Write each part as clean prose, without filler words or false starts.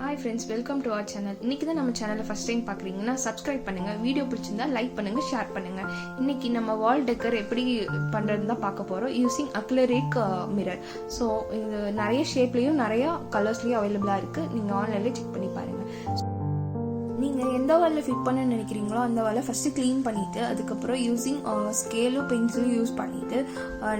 Hi friends, welcome to our channel. இன்னைக்கு தான் நம்ம சேனலை ஃபர்ஸ்ட் டைம் பார்க்குறீங்கன்னா சப்ஸ்கிரைப் பண்ணுங்க, வீடியோ பிடிச்சிருந்தா லைக் பண்ணுங்க, ஷேர் பண்ணுங்க. இன்னைக்கு நம்ம வால் டெக்கர் எப்படி பண்றதுன்னு தான் பார்க்க போறோம் யூசிங் அக்ரிலிக் மிரர். ஸோ இது நிறைய ஷேப்லயும் நிறைய கலர்ஸ்லயும் அவைலபிளா இருக்கு. நீங்க ஆன்லைன்ல செக் பண்ணி பாருங்க. நீங்கள் எந்த வாலில் ஃபிட் பண்ண நினைக்கிறீங்களோ அந்த வாலை ஃபஸ்ட்டு க்ளீன் பண்ணிவிட்டு அதுக்கப்புறம் யூஸிங் ஸ்கேலும் பென்சிலும் யூஸ் பண்ணிவிட்டு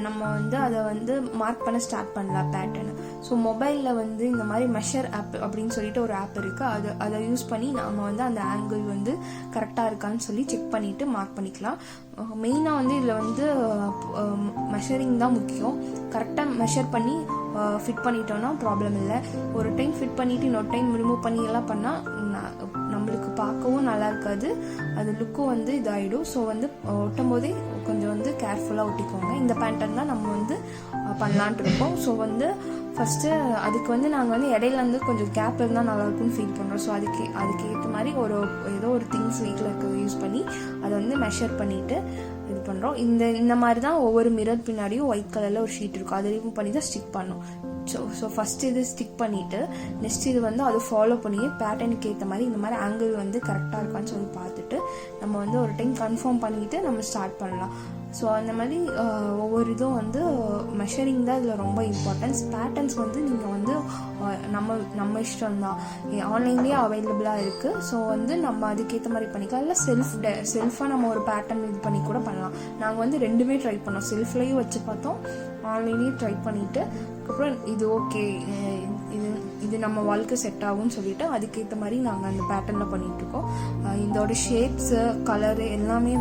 நம்ம அதை மார்க் பண்ண ஸ்டார்ட் பண்ணலாம் பேட்டர்னு. ஸோ மொபைலில் இந்த மாதிரி மெஷர் ஆப் அப்படின்னு சொல்லிட்டு ஒரு ஆப் இருக்குது. அதை யூஸ் பண்ணி நம்ம அந்த ஆங்கிள் கரெக்டாக இருக்கான்னு சொல்லி செக் பண்ணிவிட்டு மார்க் பண்ணிக்கலாம். மெயினாக இதில் மெஷரிங் தான் முக்கியம். கரெக்டாக மெஷர் பண்ணி ஃபிட் பண்ணிட்டோன்னா ப்ராப்ளம் இல்லை. ஒரு டைம் ஃபிட் பண்ணிவிட்டு இன்னொரு டைம் ரிமூவ் பண்ணி எல்லாம் பண்ணால் நம்மளுக்கு பார்க்கவும் நல்லா இருக்காது, அது லுக்கும் இதாகிடும். ஸோ ஒட்டும் போதே கொஞ்சம் கேர்ஃபுல்லாக ஒட்டிக்கோங்க. இந்த பேட்டர்ன் தான் நம்ம பண்ணலான்ட்டு இருக்கோம். ஸோ ஃபஸ்ட்டு அதுக்கு நாங்கள் இடையில கொஞ்சம் கேப் இருந்தால் நல்லாயிருக்கும்னு ஃபீல் பண்ணுறோம். ஸோ அதுக்கு ஏற்ற மாதிரி ஏதோ ஒரு திங்ஸ் வீட்டில் இருக்க யூஸ் பண்ணி அதை மெஷர் பண்ணிவிட்டு இது பண்ணுறோம். இந்த மாதிரி தான் ஒவ்வொரு மிரர் பின்னாடியும் ஒயிட் கலரில் ஒரு ஷீட் இருக்கும், அதை ரிமூவ் பண்ணி தான் ஸ்டிக் பண்ணோம். ஸோ ஃபஸ்ட்டு இது ஸ்டிக் பண்ணிவிட்டு நெக்ஸ்ட் இது அதை ஃபாலோ பண்ணி பேட்டர்னுக்கு ஏற்ற மாதிரி இந்த மாதிரி ஆங்கிள் கரெக்டாக இருக்கான்னு சொல்லி பார்த்துட்டு நம்ம ஒரு டைம் கன்ஃபார்ம் பண்ணிவிட்டு நம்ம ஸ்டார்ட் பண்ணலாம். ஸோ அந்த மாதிரி ஒவ்வொரு இதுவும் மெஷரிங் தான் இதில் ரொம்ப இம்பார்ட்டன்ஸ். பேட்டர்ன்ஸ் நீங்கள் நம்ம இஷ்டம் தான், ஆன்லைன்லேயே அவைலபிளாக இருக்குது. ஸோ நம்ம அதுக்கேற்ற மாதிரி பண்ணிக்கலாம். இல்லை செல்ஃபாக நம்ம ஒரு பேட்டர்ன் இது பண்ணி கூட பண்ணலாம். நாங்கள் ரெண்டுமே ட்ரை பண்ணோம், செல்ஃப்லேயும் வச்சு பார்த்தோம், ஆன்லைன்லேயும் ட்ரை பண்ணிவிட்டு அதுக்கப்புறம் இது ஓகே, இது நம்ம வாழ்க்கை செட் ஆகும்னு சொல்லிட்டு அதுக்கேற்ற மாதிரி நாங்கள் அந்த பேட்டர்னில் பண்ணிகிட்ருக்கோம். இதோட ஷேப்ஸு கலரு எல்லாமே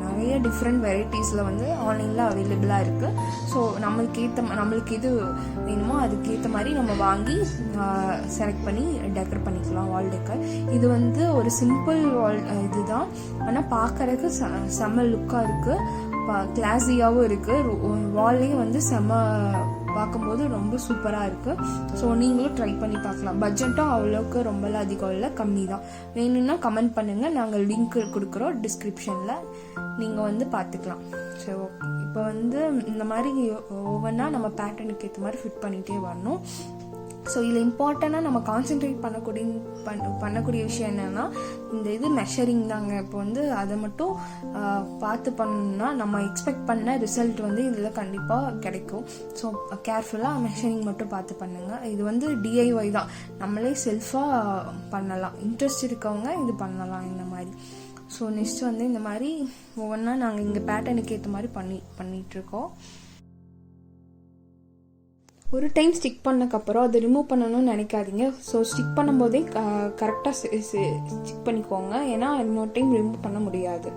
நிறைய டிஃப்ரெண்ட் வெரைட்டிஸில் ஆன்லைனில் அவைலபிளாக இருக்குது. ஸோ நம்மளுக்கு எது வேணுமோ அதுக்கேற்ற மாதிரி நம்ம வாங்கி செலக்ட் பண்ணி டெக்கர் பண்ணிக்கலாம் வால் டெக்கர். இது ஒரு சிம்பிள் வால் இதுதான், ஆனால் பார்க்கறதுக்கு செம்ம லுக்காக இருக்குது, கிளாஸியாகவும் இருக்குது. வால்லையும் செம்ம பார்க்கும்போது ரொம்ப சூப்பராக இருக்குது. ஸோ நீங்களும் ட்ரை பண்ணி பார்க்கலாம். பட்ஜெட்டும் அவ்வளோக்கு ரொம்பலாம் அதிகம் இல்லை, கம்மி தான். வேணும்னா கமெண்ட் பண்ணுங்கள், நாங்கள் லிங்க் கொடுக்குறோம் டிஸ்கிரிப்ஷனில், நீங்கள் பார்த்துக்கலாம். ஸோ இப்போ இந்த மாதிரி ஒவ்வொன்றா நம்ம பேட்டர்னுக்கு ஏற்ற மாதிரி ஃபிட் பண்ணிகிட்டே வரணும். ஸோ இதில் இம்பார்ட்டண்ட்டாக நம்ம கான்சென்ட்ரேட் பண்ணக்கூடிய விஷயம் என்னென்னா இந்த மெஷரிங் தாங்க. இப்போ அதை மட்டும் பார்த்து பண்ணணும்னா நம்ம எக்ஸ்பெக்ட் பண்ண ரிசல்ட் இதில் கண்டிப்பாக கிடைக்கும். ஸோ கேர்ஃபுல்லாக மெஷரிங் மட்டும் பார்த்து பண்ணுங்கள். இது DIY தான், நம்மளே செல்ஃபாக பண்ணலாம். இன்ட்ரெஸ்ட் இருக்கவங்க இது பண்ணலாம் இந்த மாதிரி. ஸோ நெக்ஸ்ட் இந்த மாதிரி ஒவ்வொன்றா நாங்கள் இங்கே பேட்டர்னுக்கு ஏற்ற மாதிரி பண்ணிகிட்ருக்கோம். ஒரு டைம் ஸ்டிக் பண்ணக்கப்புறம் அதை ரிமூவ் பண்ணணும்னு நினைக்காதீங்க. ஸோ ஸ்டிக் பண்ணும்போதே கரெக்டாக ஸ்டிக் பண்ணிக்கோங்க, ஏன்னா இன்னொரு டைம் ரிமூவ் பண்ண முடியாது.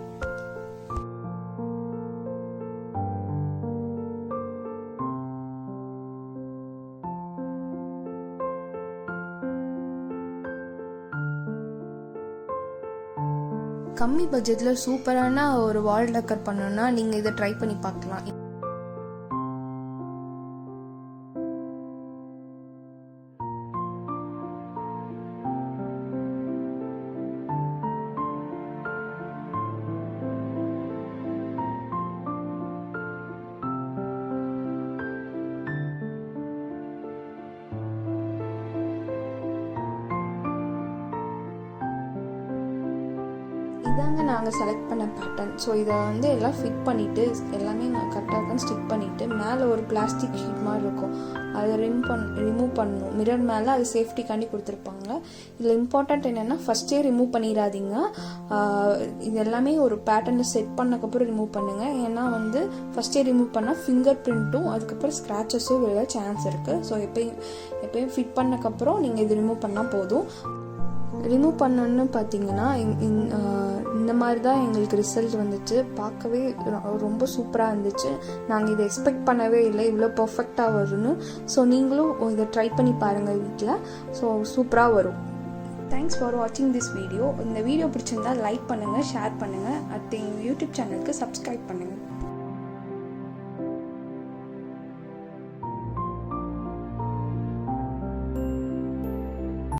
கம்மி பட்ஜெட்டில் சூப்பரான ஒரு வால் டெக்கர் பண்ணணும்னா நீங்கள் இதை ட்ரை பண்ணி பார்க்கலாம். இதாங்க நாங்கள் செலக்ட் பண்ண பேட்டர்ன். ஸோ இதை எல்லாம் ஃபிட் பண்ணிவிட்டு எல்லாமே நான் கரெக்டாக ஸ்டிக் பண்ணிவிட்டு மேலே ஒரு பிளாஸ்டிக் ஷீட் மாதிரி இருக்கும், அதை ரிமூவ் பண்ணணும். மிரர் மேலே அது சேஃப்டிக்காண்டி கொடுத்துருப்பாங்க. இதில் இம்பார்ட்டண்ட் என்னென்னா ஃபஸ்ட்டே ரிமூவ் பண்ணிடாதீங்க. இது எல்லாமே ஒரு பேட்டர்னை செட் பண்ணக்கப்புறம் ரிமூவ் பண்ணுங்கள். ஏன்னா ஃபஸ்ட்டே ரிமூவ் பண்ணால் ஃபிங்கர் பிரிண்ட்டும் அதுக்கப்புறம் ஸ்க்ராச்சஸும் விழ சான்ஸ் இருக்குது. ஸோ எப்பயும் ஃபிட் பண்ணக்கப்புறம் நீங்கள் இது ரிமூவ் பண்ணால் போதும். ரிமூவ் பண்ணணுன்னு பார்த்தீங்கன்னா இந்த மாதிரி தான் எங்களுக்கு ரிசல்ட் வந்துச்சு. பார்க்கவே ரொம்ப சூப்பராக இருந்துச்சு. நாங்கள் இதை எக்ஸ்பெக்ட் பண்ணவே இல்லை இவ்வளோ பர்ஃபெக்டாக வரும்னு. ஸோ நீங்களும் இதை ட்ரை பண்ணி பாருங்கள் வீட்டில். ஸோ சூப்பராக வரும். தேங்க்ஸ் ஃபார் வாட்சிங் திஸ் வீடியோ. இந்த வீடியோ பிடிச்சிருந்தா லைக் பண்ணுங்கள், ஷேர் பண்ணுங்கள், அடுத்து எங்கள் யூடியூப் சேனலுக்கு சப்ஸ்கிரைப் பண்ணுங்கள்.